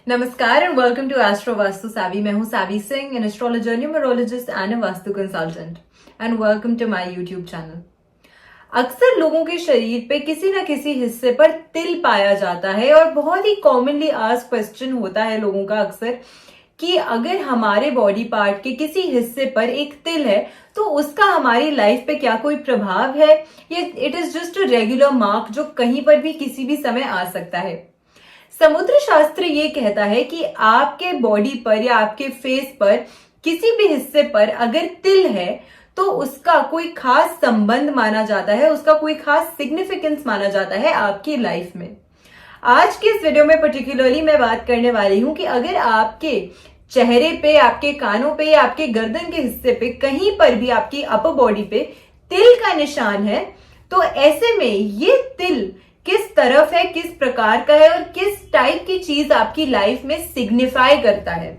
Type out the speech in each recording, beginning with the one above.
नमस्कार and welcome to astro Vastu Savi. मैं हूं Savi Singh, an astrologer, numerologist and a vastu consultant, and welcome to my YouTube channel. अक्सर लोगों के शरीर पे किसी न किसी हिस्से पर तिल पाया जाता है और बहुत ही कॉमनली आस्क्ड क्वेश्चन होता है लोगों का अक्सर कि अगर हमारे बॉडी पार्ट के किसी हिस्से पर एक तिल है तो उसका हमारी लाइफ पे क्या कोई प्रभाव है या it is just a regular mark जो कहीं पर भी किसी भी समय आ सकता है। समुद्र शास्त्र ये कहता है कि आपके बॉडी पर या आपके फेस पर किसी भी हिस्से पर अगर तिल है तो उसका कोई खास संबंध माना जाता है, उसका कोई खास सिग्निफिकेंस माना जाता है आपकी लाइफ में। आज के इस वीडियो में पर्टिकुलरली मैं बात करने वाली हूं कि अगर आपके चेहरे पे, आपके कानों पे या आपके गर्दन के हिस्से पे कहीं पर भी आपकी अपर बॉडी पे तिल का निशान है तो ऐसे में ये तिल किस तरफ है, किस प्रकार का है और किस टाइप की चीज आपकी लाइफ में सिग्निफाई करता है।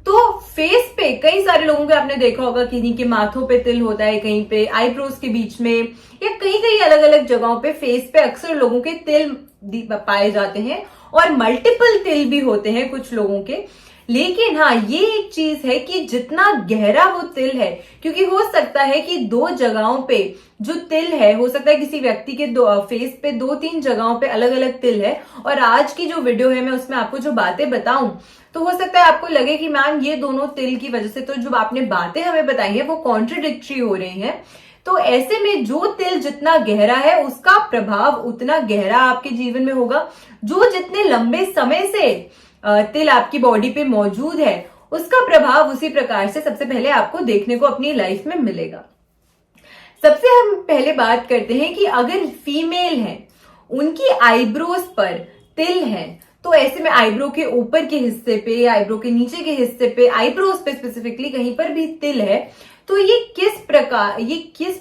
तो फेस पे कई सारे लोगों के आपने देखा होगा किन्हीं के माथों पे तिल होता है, कहीं पे आईब्रोज के बीच में या कहीं कहीं अलग अलग जगहों पे फेस पे अक्सर लोगों के तिल पाए जाते हैं और मल्टीपल तिल भी होते हैं कुछ लोगों के। लेकिन हाँ, ये एक चीज है कि जितना गहरा वो तिल है, क्योंकि हो सकता है कि दो जगहों पे जो तिल है, हो सकता है किसी व्यक्ति के फेस पे दो तीन जगहों पे अलग अलग तिल है और आज की जो वीडियो है मैं उसमें आपको जो बातें बताऊं तो हो सकता है आपको लगे कि मैम ये दोनों तिल की वजह से तो जो आपने बातें हमें बताई है वो कॉन्ट्रडिक्टरी हो रही हैं। तो ऐसे में जो तिल जितना गहरा है उसका प्रभाव उतना गहरा आपके जीवन में होगा। जो जितने लंबे समय से तिल आपकी बॉडी पे मौजूद है उसका प्रभाव उसी प्रकार से सबसे पहले आपको देखने को अपनी लाइफ में मिलेगा। सबसे हम पहले बात करते हैं कि अगर फीमेल है, उनकी आईब्रोज पर तिल है तो ऐसे में आईब्रो के ऊपर के हिस्से पे, आईब्रो के नीचे के हिस्से पे, आईब्रोज पे स्पेसिफिकली कहीं पर भी तिल है तो ये किस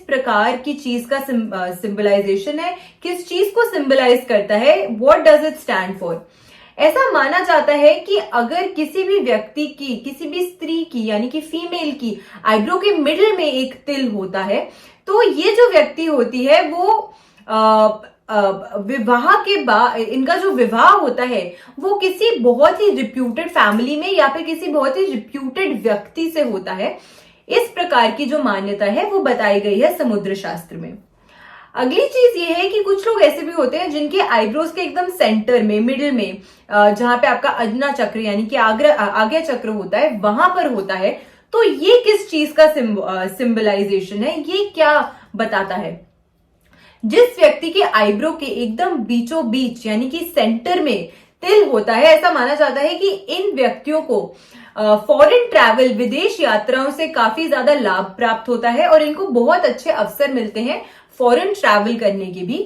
प्रकार की चीज का सिंबलाइजेशन है, किस चीज को सिंबलाइज करता है, what does it stand for. ऐसा माना जाता है कि अगर किसी भी व्यक्ति की, किसी भी स्त्री की यानी कि फीमेल की आईब्रो के मिडिल में एक तिल होता है तो ये जो व्यक्ति होती है वो विवाह के बाद, इनका जो विवाह होता है वो किसी बहुत ही रिप्यूटेड फैमिली में या फिर किसी बहुत ही रिप्यूटेड व्यक्ति से होता है। इस प्रकार की जो मान्यता है वो बताई गई है समुद्र शास्त्र में। अगली चीज ये है कि कुछ लोग ऐसे भी होते हैं जिनके आईब्रोज के एकदम सेंटर में, मिडिल में, जहां पे आपका अज्ञा चक्र यानी कि आज्ञा चक्र होता है वहां पर होता है। तो ये किस चीज का सिंबलाइजेशन है, ये क्या बताता है। जिस व्यक्ति के आईब्रो के एकदम बीचों बीच यानी कि सेंटर में तिल होता है, ऐसा माना जाता है कि इन व्यक्तियों को फॉरेन ट्रैवल, विदेश यात्राओं से काफी ज्यादा लाभ प्राप्त होता है और इनको बहुत अच्छे अवसर मिलते हैं फॉरेन ट्रैवल करने के भी।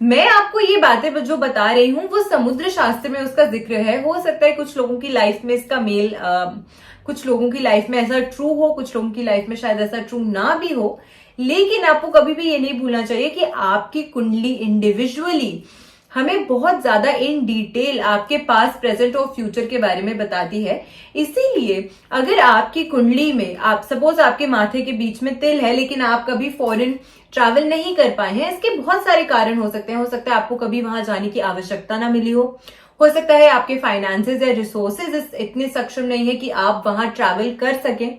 मैं आपको ये बातें जो बता रही हूं वो समुद्र शास्त्र में उसका जिक्र है। हो सकता है कुछ लोगों की लाइफ में इसका मेल, कुछ लोगों की लाइफ में ऐसा ट्रू हो, कुछ लोगों की लाइफ में शायद ऐसा ट्रू ना भी हो। लेकिन आपको कभी भी ये नहीं भूलना चाहिए कि आपकी कुंडली इंडिविजुअली हमें बहुत ज्यादा इन डिटेल आपके पास, प्रेजेंट और फ्यूचर के बारे में बताती है। इसीलिए अगर आपकी कुंडली में, आप सपोज आपके माथे के बीच में तिल है लेकिन आप कभी फॉरेन ट्रैवल नहीं कर पाए हैं, इसके बहुत सारे कारण हो सकते हैं। हो सकता है आपको कभी वहां जाने की आवश्यकता ना मिली हो सकता है आपके फाइनेंसेस या रिसोर्सेज इतने सक्षम नहीं है कि आप वहां ट्रैवल कर सकें।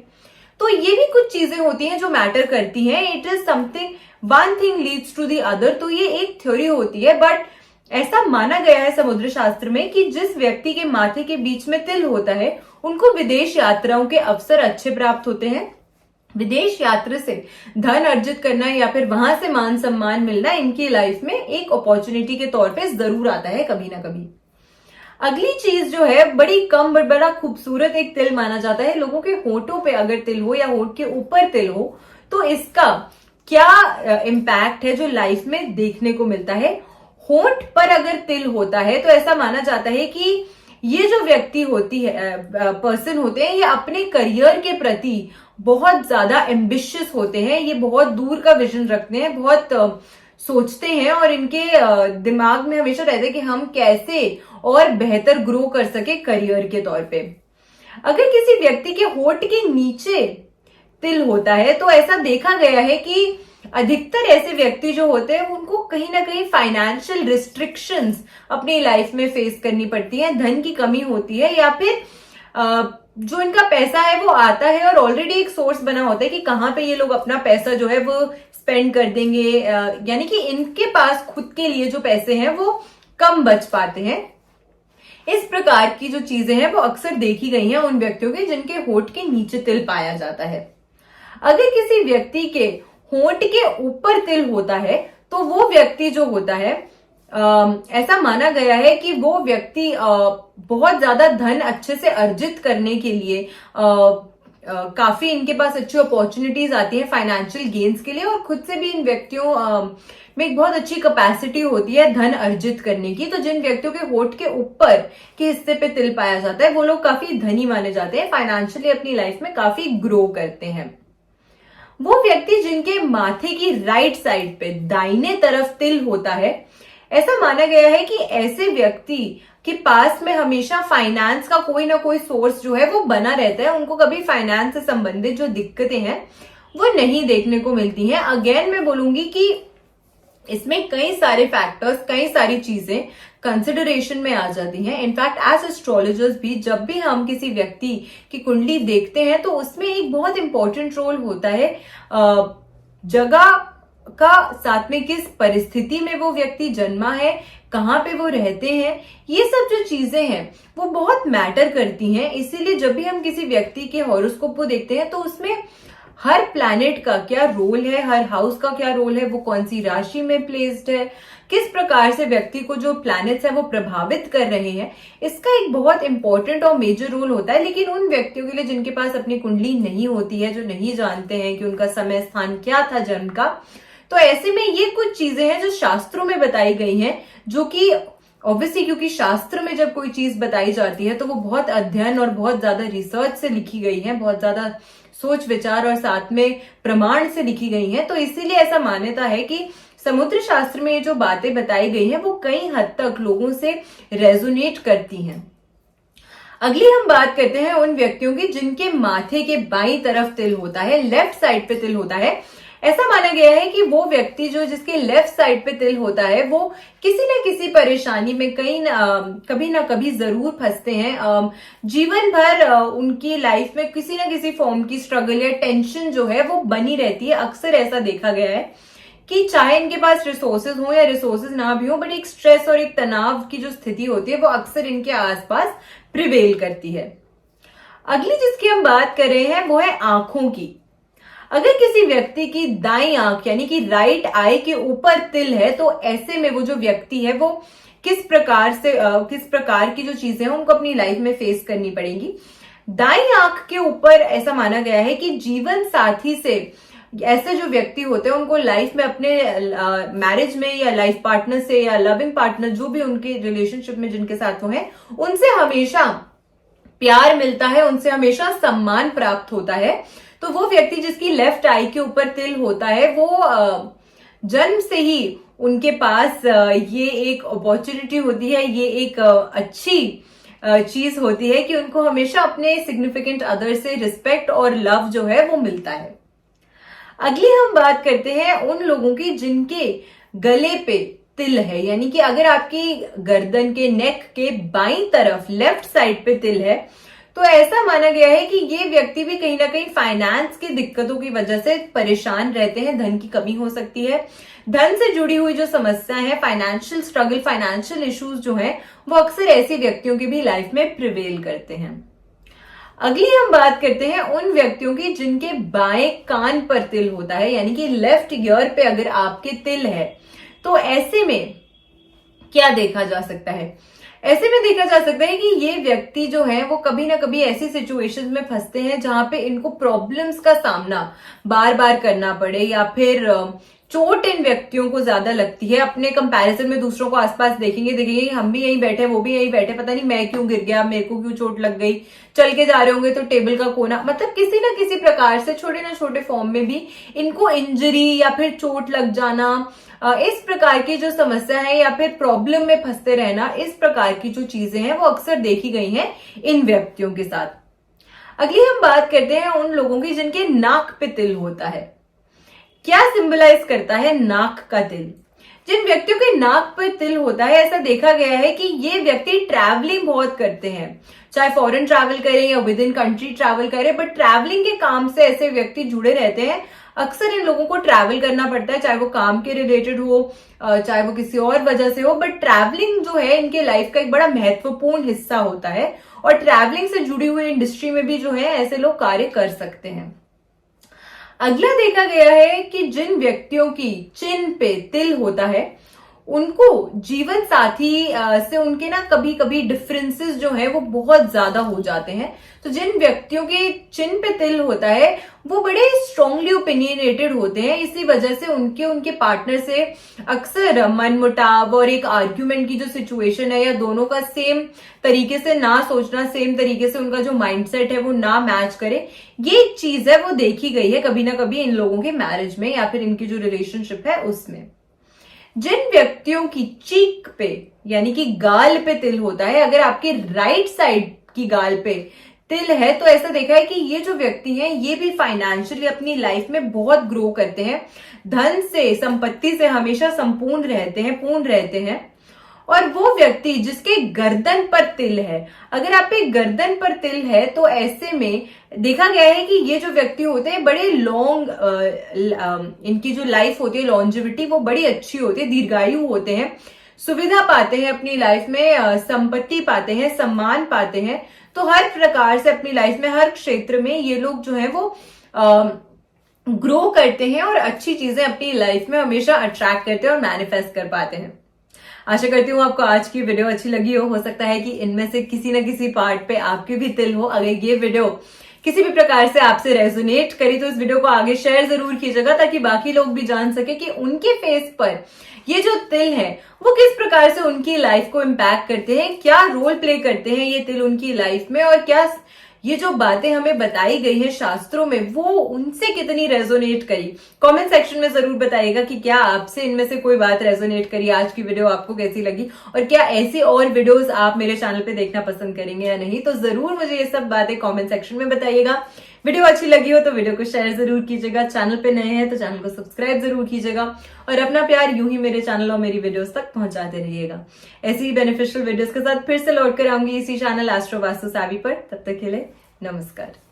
तो ये भी कुछ चीजें होती हैं जो मैटर करती हैं। It is something, one thing leads to the other. तो ये एक थ्योरी होती है, बट ऐसा माना गया है समुद्र शास्त्र में कि जिस व्यक्ति के माथे के बीच में तिल होता है उनको विदेश यात्राओं के अवसर अच्छे प्राप्त होते हैं। विदेश यात्रा से धन अर्जित करना या फिर वहां से मान सम्मान मिलना इनकी लाइफ में एक अपॉर्चुनिटी के तौर पे जरूर आता है कभी ना कभी। अगली चीज जो है, बड़ी कम बड़ा खूबसूरत एक तिल माना जाता है। लोगों के होठों पे अगर तिल हो या होठ के ऊपर तिल हो तो इसका क्या इम्पैक्ट है जो लाइफ में देखने को मिलता है। होठ पर अगर तिल होता है तो ऐसा माना जाता है कि ये जो व्यक्ति होती है, पर्सन होते हैं, ये अपने करियर के प्रति बहुत ज्यादा एम्बिशियस होते हैं। ये बहुत दूर का विजन रखते हैं, बहुत सोचते हैं और इनके दिमाग में हमेशा रहता है कि हम कैसे और बेहतर ग्रो कर सके करियर के तौर पे। अगर किसी व्यक्ति के होठ के नीचे तिल होता है तो ऐसा देखा गया है कि अधिकतर ऐसे व्यक्ति जो होते हैं उनको कहीं ना कहीं फाइनेंशियल रिस्ट्रिक्शंस अपनी लाइफ में फेस करनी पड़ती है, धन की कमी होती है, या फिर जो इनका पैसा है वो आता है और ऑलरेडी एक सोर्स बना होता है कि कहाँ पे ये लोग अपना पैसा जो है वो स्पेंड कर देंगे, यानी कि इनके पास खुद के लिए जो पैसे हैं वो कम बच पाते हैं। इस प्रकार की जो चीजें हैं वो अक्सर देखी गई हैं उन व्यक्तियों के जिनके होठ के नीचे तिल पाया जाता है। अगर किसी व्यक्ति के होंठ के ऊपर तिल होता है तो वो व्यक्ति जो होता है, ऐसा माना गया है कि वो व्यक्ति बहुत ज्यादा धन अच्छे से अर्जित करने के लिए काफी इनके पास अच्छी अपॉर्चुनिटीज आती हैं फाइनेंशियल गेन्स के लिए, और खुद से भी इन व्यक्तियों में एक बहुत अच्छी कैपेसिटी होती है धन अर्जित करने की। तो जिन व्यक्तियों के होठ के ऊपर के हिस्से पे तिल पाया जाता है वो लोग काफी धनी माने जाते हैं, फाइनेंशियली अपनी लाइफ में काफी ग्रो करते हैं। वो व्यक्ति जिनके माथे की राइट साइड पे दाहिने तरफ तिल होता है, ऐसा माना गया है कि ऐसे व्यक्ति के पास में हमेशा फाइनेंस का कोई ना कोई सोर्स जो है वो बना रहता है, उनको कभी फाइनेंस से संबंधित जो दिक्कतें हैं वो नहीं देखने को मिलती हैं। अगेन मैं बोलूंगी कि इसमें कई सारे फैक्टर्स, कई सारी चीजें कंसिडरेशन में आ जाती हैं। इनफैक्ट एज एस्ट्रोलॉजर्स भी जब भी हम किसी व्यक्ति की कुंडली देखते हैं तो उसमें एक बहुत इंपॉर्टेंट रोल होता है जगह का, साथ में किस परिस्थिति में वो व्यक्ति जन्मा है, कहाँ पे वो रहते हैं, ये सब जो चीजें हैं वो बहुत मैटर करती हैं। इसीलिए जब भी हम किसी व्यक्ति के हॉरोस्कोप को देखते हैं तो उसमें हर प्लैनेट का क्या रोल है, हर हाउस का क्या रोल है, वो कौन सी राशि में प्लेस्ड है, किस प्रकार से व्यक्ति को जो प्लैनेट्स है वो प्रभावित कर रहे हैं, इसका एक बहुत इंपॉर्टेंट और मेजर रोल होता है। लेकिन उन व्यक्तियों के लिए जिनके पास अपनी कुंडली नहीं होती है, जो नहीं जानते हैं कि उनका समय स्थान क्या था जन्म का, तो ऐसे में ये कुछ चीजें हैं जो शास्त्रों में बताई गई हैं, जो कि ऑब्वियसली क्योंकि शास्त्र में जब कोई चीज बताई जाती है तो वो बहुत अध्ययन और बहुत ज्यादा रिसर्च से लिखी गई है, बहुत ज्यादा सोच विचार और साथ में प्रमाण से लिखी गई है। तो इसीलिए ऐसा मान्यता है कि समुद्र शास्त्र में ये जो बातें बताई गई हैं वो कई हद तक लोगों से रेजोनेट करती हैं। अगली हम बात करते हैं उन व्यक्तियों की जिनके माथे के बाईं तरफ तिल होता है, लेफ्ट साइड पे तिल होता है। ऐसा माना गया है कि वो व्यक्ति जो जिसके लेफ्ट साइड पे तिल होता है वो किसी न किसी परेशानी में कभी ना कभी जरूर फंसते हैं। जीवन भर उनकी लाइफ में किसी न किसी फॉर्म की स्ट्रगल या टेंशन जो है वो बनी रहती है। अक्सर ऐसा देखा गया है कि चाहे इनके पास रिसोर्सेज हो या रिसोर्सेज ना भी हो, बट एक स्ट्रेस और एक तनाव की जो स्थिति होती है वो अक्सर इनके आसपास प्रिवेल करती है। अगली जिसकी हम बात कर रहे हैं वो है आंखों की। अगर किसी व्यक्ति की दाईं आंख यानी कि राइट आई के ऊपर तिल है तो ऐसे में वो जो व्यक्ति है वो किस प्रकार की जो चीजें हैं उनको अपनी लाइफ में फेस करनी पड़ेंगी। दाईं आंख के ऊपर ऐसा माना गया है कि जीवन साथी से, ऐसे जो व्यक्ति होते हैं उनको लाइफ में अपने मैरिज में या लाइफ पार्टनर से या लविंग पार्टनर जो भी उनके रिलेशनशिप में जिनके साथ वो है, उनसे हमेशा प्यार मिलता है, उनसे हमेशा सम्मान प्राप्त होता है। तो वो व्यक्ति जिसकी लेफ्ट आई के ऊपर तिल होता है वो जन्म से ही उनके पास ये एक अपॉर्चुनिटी होती है, ये एक अच्छी चीज होती है कि उनको हमेशा अपने सिग्निफिकेंट अदर से रिस्पेक्ट और लव जो है वो मिलता है। अगली हम बात करते हैं उन लोगों की जिनके गले पे तिल है, यानी कि अगर आपकी गर्दन के नेक के बाईं तरफ लेफ्ट साइड पे तिल है तो ऐसा माना गया है कि ये व्यक्ति भी कहीं ना कहीं फाइनेंस की दिक्कतों की वजह से परेशान रहते हैं, धन की कमी हो सकती है, धन से जुड़ी हुई जो समस्याएं हैं, फाइनेंशियल स्ट्रगल, फाइनेंशियल इश्यूज जो हैं वो अक्सर ऐसी व्यक्तियों की भी लाइफ में प्रिवेल करते हैं। अगली हम बात करते हैं उन व्यक्तियों की जिनके बाएं कान पर तिल होता है, यानी कि लेफ्ट ईयर पे अगर आपके तिल है तो ऐसे में क्या देखा जा सकता है। ऐसे में देखा जा सकता है कि ये व्यक्ति जो है वो कभी ना कभी ऐसी सिचुएशंस में फंसते हैं जहां पे इनको प्रॉब्लम्स का सामना बार बार करना पड़े या फिर चोट इन व्यक्तियों को ज्यादा लगती है। अपने कंपैरिजन में दूसरों को आसपास देखेंगे हम भी यहीं बैठे, वो भी यहीं बैठे, पता नहीं मैं क्यों गिर गया, मेरे को क्यों चोट लग गई, चल के जा रहे होंगे तो टेबल का कोना, मतलब किसी ना किसी प्रकार से छोटे ना छोटे फॉर्म में भी इनको इंजरी या फिर चोट लग जाना, इस प्रकार की जो समस्या है या फिर प्रॉब्लम में फंसते रहना, इस प्रकार की जो चीजें हैं वो अक्सर देखी गई हैं इन व्यक्तियों के साथ। अगली हम बात करते हैं उन लोगों की जिनके नाक पे तिल होता है। क्या सिंबलाइज करता है नाक का तिल? जिन व्यक्तियों के नाक पर तिल होता है, ऐसा देखा गया है कि ये व्यक्ति ट्रैवलिंग बहुत करते हैं, चाहे फॉरेन ट्रैवल करें या विद इन कंट्री ट्रैवल करें, बट ट्रैवलिंग के काम से ऐसे व्यक्ति जुड़े रहते हैं। अक्सर इन लोगों को ट्रैवल करना पड़ता है, चाहे वो काम के रिलेटेड हो, चाहे वो किसी और वजह से हो, बट ट्रैवलिंग जो है इनके लाइफ का एक बड़ा महत्वपूर्ण हिस्सा होता है और ट्रैवलिंग से जुड़ी हुई इंडस्ट्री में भी जो है ऐसे लोग कार्य कर सकते हैं। अगला देखा गया है कि जिन व्यक्तियों की चिन्ह पे तिल होता है उनको जीवन साथी से उनके ना कभी कभी डिफरेंसेस जो है वो बहुत ज्यादा हो जाते हैं। तो जिन व्यक्तियों के चिन्ह पे तिल होता है वो बड़े स्ट्रांगली ओपिनियनेटेड होते हैं, इसी वजह से उनके पार्टनर से अक्सर मनमुटाव और एक आर्ग्यूमेंट की जो सिचुएशन है या दोनों का सेम तरीके से ना सोचना, सेम तरीके से उनका जो माइंडसेट है वो ना मैच करे, ये एक चीज है वो देखी गई है कभी ना कभी इन लोगों के मैरिज में या फिर इनकी जो रिलेशनशिप है उसमें। जिन व्यक्तियों की चीक पे यानी कि गाल पे तिल होता है, अगर आपके राइट साइड की गाल पे तिल है तो ऐसा देखा है कि ये जो व्यक्ति हैं ये भी फाइनेंशियली अपनी लाइफ में बहुत ग्रो करते हैं, धन से संपत्ति से हमेशा संपूर्ण रहते हैं, पूर्ण रहते हैं। और वो व्यक्ति जिसके गर्दन पर तिल है, अगर आप पे गर्दन पर तिल है तो ऐसे में देखा गया है कि ये जो व्यक्ति होते हैं बड़े लॉन्ग, इनकी जो लाइफ होती है लॉन्जिविटी वो बड़ी अच्छी होती है, दीर्घायु होते हैं, सुविधा पाते हैं अपनी लाइफ में, संपत्ति पाते हैं, सम्मान पाते हैं। तो हर प्रकार से अपनी लाइफ में हर क्षेत्र में ये लोग जो है वो ग्रो करते हैं और अच्छी चीजें अपनी लाइफ में हमेशा अट्रैक्ट करते हैं और मैनिफेस्ट कर पाते हैं। आशा करती हूँ आपको आज की वीडियो अच्छी लगी हो सकता है कि इनमें से किसी न किसी पार्ट पे आपके भी तिल हो। अगर ये वीडियो किसी भी प्रकार से आपसे रेजोनेट करी तो इस वीडियो को आगे शेयर जरूर कीजिएगा ताकि बाकी लोग भी जान सके कि उनके फेस पर ये जो तिल है वो किस प्रकार से उनकी लाइफ को इम्पैक्ट करते हैं, क्या रोल प्ले करते हैं ये तिल उनकी लाइफ में, और क्या ये जो बातें हमें बताई गई है शास्त्रों में वो उनसे कितनी रेजोनेट करी। कमेंट सेक्शन में जरूर बताइएगा कि क्या आपसे इनमें से कोई बात रेजोनेट करी, आज की वीडियो आपको कैसी लगी और क्या ऐसी और वीडियोस आप मेरे चैनल पे देखना पसंद करेंगे या नहीं। तो जरूर मुझे ये सब बातें कमेंट सेक्शन में बताइएगा। वीडियो अच्छी लगी हो तो वीडियो को शेयर जरूर कीजिएगा, चैनल पे नए हैं तो चैनल को सब्सक्राइब जरूर कीजिएगा और अपना प्यार यूं ही मेरे चैनल और मेरी वीडियोस तक पहुंचाते रहिएगा। ऐसी ही बेनिफिशियल वीडियोस के साथ फिर से लौट कर आऊंगी इसी चैनल एस्ट्रो वास्तु सावी पर। तब तक के लिए नमस्कार।